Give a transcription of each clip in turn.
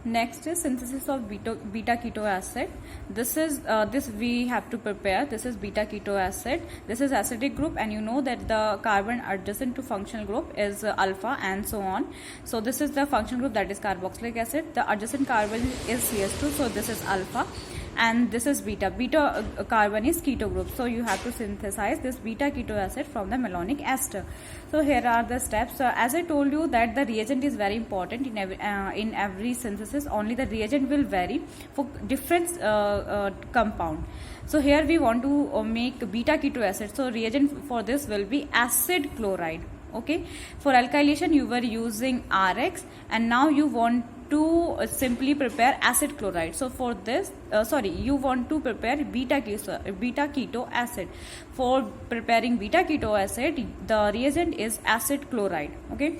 Next is synthesis of beta keto acid. This we have to prepare. This is beta keto acid. This is acidic group, and you know that the carbon adjacent to functional group is alpha, and so on. So this is the functional group, that is carboxylic acid. The adjacent carbon is CH2, so this is alpha, and this is beta. Carbon is keto group, so you have to synthesize this beta keto acid from the malonic ester. So here are the steps. As I told you that the reagent is very important in every synthesis. Only the reagent will vary for different compound. So here we want to make beta keto acid. So reagent for this will be acid chloride. Okay, for alkylation you were using RX, and now you want to simply prepare acid chloride. So for this you want to prepare beta keto acid. For preparing beta keto acid, the reagent is acid chloride. Okay,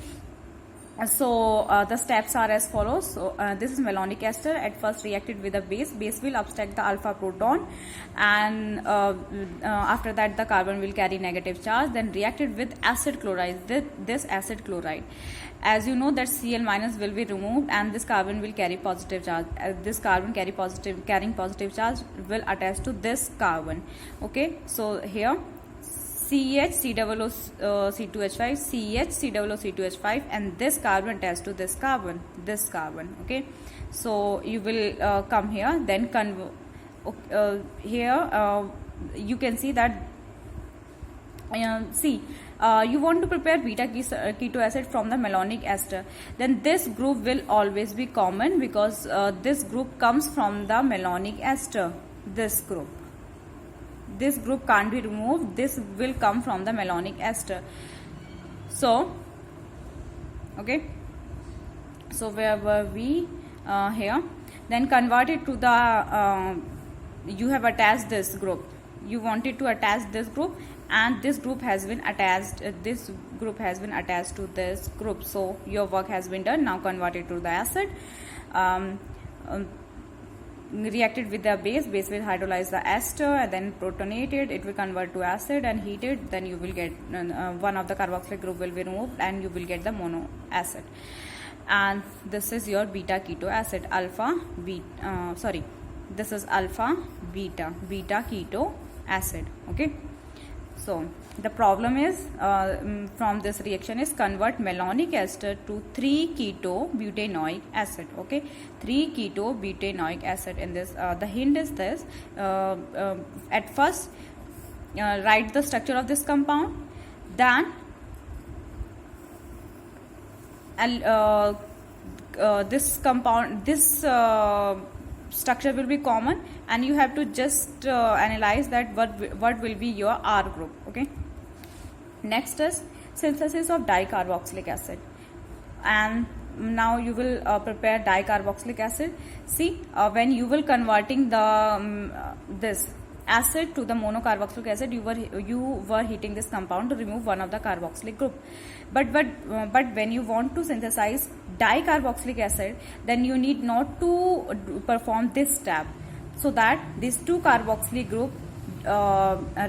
so the steps are as follows. So this is malonic ester. At first reacted with a base will abstract the alpha proton, and after that the carbon will carry negative charge. Then reacted with acid chloride, this acid chloride, as you know that Cl minus will be removed, and this carbon will carry positive charge. This carbon carrying positive charge will attach to this carbon. Okay, so here CH C2H5, CH C2H5, and this carbon attached to this carbon. Okay, so you will come here, then here you can see that you want to prepare beta keto acid from the malonic ester. Then this group will always be common, because this group comes from the malonic ester. This group can't be removed. This will come from the malonic ester. So okay, so where were we? Here. Then convert it to the you have attached this group. You wanted to attach this group, and this group has been attached. This group has been attached to this group. So your work has been done. Now convert it to the acid. Reacted with the base will hydrolyze the ester, and then protonated, it will convert to acid and heated. Then you will get one of the carboxylic group will be removed, and you will get the mono acid. And this is your beta keto acid, this is alpha beta keto acid. Okay, so the problem is from this reaction is convert malonic ester to 3-keto-butanoic acid. Okay, 3-keto-butanoic acid. In this, the hint is this: at first write the structure of this compound, then this compound, this structure will be common, and you have to just analyze that what will be your R group. Okay, next is synthesis of dicarboxylic acid, and now you will prepare dicarboxylic acid. See, when you will converting the this acid to the monocarboxylic acid, you were heating this compound to remove one of the carboxylic group. But when you want to synthesize dicarboxylic acid, then you need not to perform this step, so that these two carboxylic group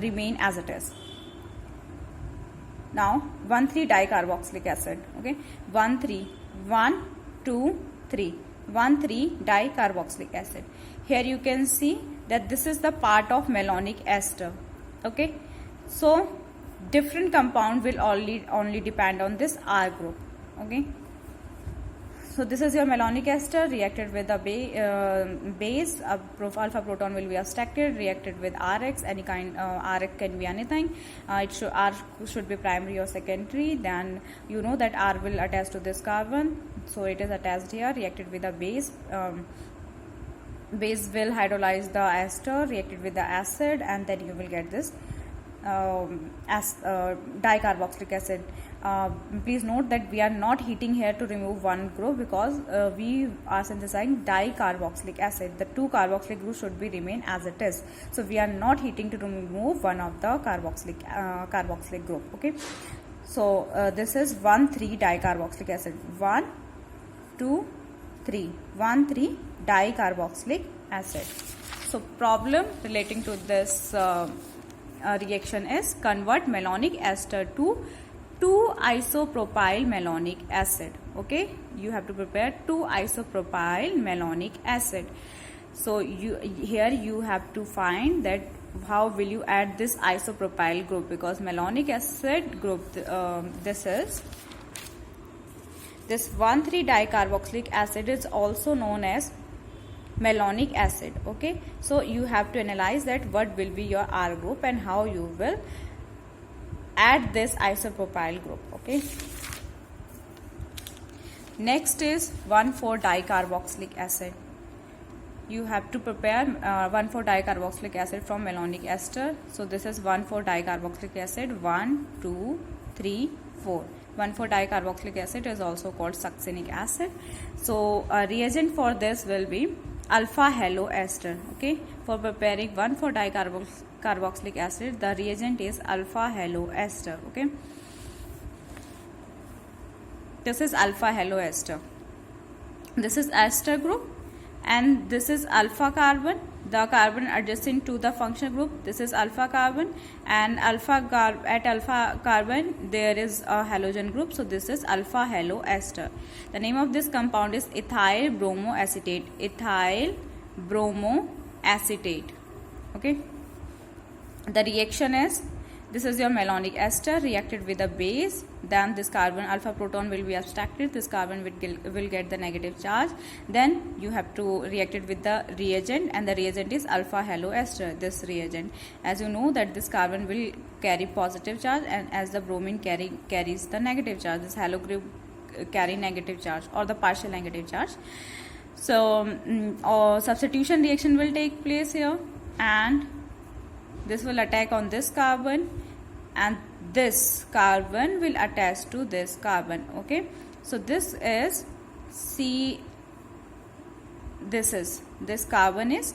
remain as it is. Now 1,3 dicarboxylic acid. Okay, 1,3 1 2 3 1,3 dicarboxylic acid. Here you can see that this is the part of malonic ester. Okay, so different compound will only depend on this R group. Okay, so this is your malonic ester reacted with a base. Alpha proton will be abstracted, reacted with RX. Any kind RX can be anything. R should be primary or secondary. Then you know that R will attach to this carbon, so it is attached here. Reacted with a base. Base will hydrolyze the ester, reacted with the acid, and then you will get this dicarboxylic acid. Please note that we are not heating here to remove one group, because we are synthesizing dicarboxylic acid. The two carboxylic groups should be remain as it is. So we are not heating to remove one of the carboxylic group. Okay, so this is 1,3 dicarboxylic acid. 1 2 3 1,3 dicarboxylic acid. So problem relating to this reaction is convert malonic ester to 2-isopropyl malonic acid. Okay, you have to prepare 2 isopropyl malonic acid. So here you have to find that how will you add this isopropyl group, because malonic acid group, this 1,3-dicarboxylic acid is also known as malonic acid. Okay, so you have to analyze that what will be your R group and how you will add this isopropyl group. Okay, next is 1,4-dicarboxylic acid. You have to prepare 1,4-dicarboxylic acid from malonic ester. So this is 1,4-dicarboxylic acid, 1, 2, 3, 4. 1,4-dicarboxylic acid is also called succinic acid. So a reagent for this will be alpha haloester. Okay, for preparing 1,4-dicarboxylic acid, the reagent is alpha haloester. Okay, this is alpha haloester. This is ester group, and this is alpha carbon, the carbon adjacent to the functional group. This is alpha carbon, and at alpha carbon there is a halogen group, so this is alpha haloester. The name of this compound is ethyl bromoacetate. Ethyl bromoacetate. Okay, the reaction is, this is your malonic ester reacted with a base, then this carbon alpha proton will be abstracted, this carbon will get the negative charge, then you have to react it with the reagent, and the reagent is alpha haloester, this reagent. As you know that this carbon will carry positive charge, and as the bromine carries the negative charge, this halo group carry negative charge or the partial negative charge. So substitution reaction will take place here, and this will attack on this carbon, and this carbon will attach to this carbon. Okay, so this is this carbon is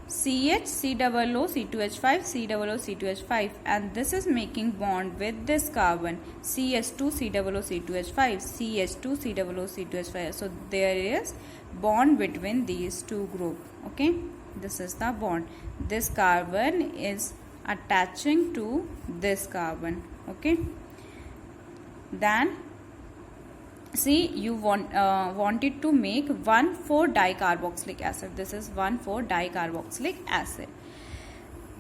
CH, COO, C2H5, COO, C2H5, and this is making bond with this carbon CH2, COO, C2H5, CH2, COO, C2H5. So there is bond between these two groups. Okay, this is the bond. This carbon is attaching to this carbon. Okay, then see, you wanted to make 1,4-dicarboxylic acid. This is 1,4-dicarboxylic acid.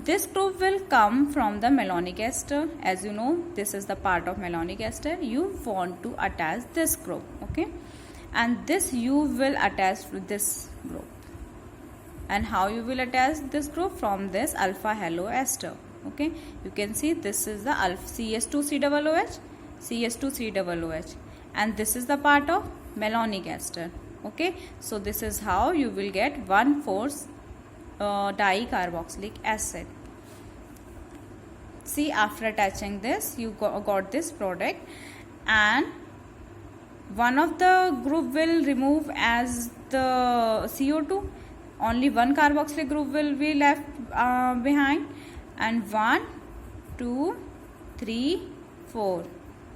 This group will come from the malonic ester. As you know, this is the part of malonic ester. You want to attach this group. Okay, and this you will attach to this group. And how you will attach this group? From this alpha haloester. Okay, you can see this is the alpha CH2COOH, CH2COOH, and this is the part of malonic ester. Okay, so this is how you will get 1,4-dicarboxylic acid. See, after attaching this, you got this product, and one of the group will remove as the CO2. Only one carboxylic group will be left behind, and 1, 2, 3, 4.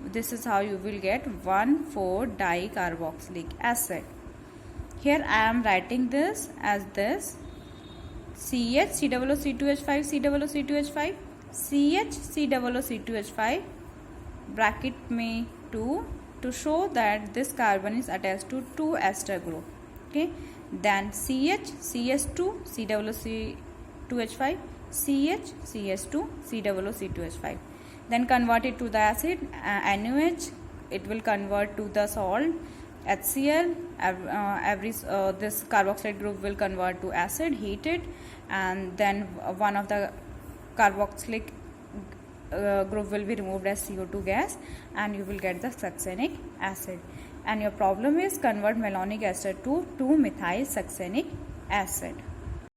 This is how you will get 1,4-dicarboxylic acid. Here I am writing this as this CH, COO, C2H5, COO, C2H5, CH, COO, C2H5, bracket में 2, to show that this carbon is attached to 2 ester group. Okay, then CH, CH2, COO, C2H5, CH, CH2, COO, C2H5. Then convert it to the acid, NaOH. It will convert to the salt, HCl. This carboxylate group will convert to acid, heat it, and then one of the carboxylic group will be removed as CO2 gas, and you will get the succinic acid. And your problem is convert malonic ester to 2-methyl succinic acid.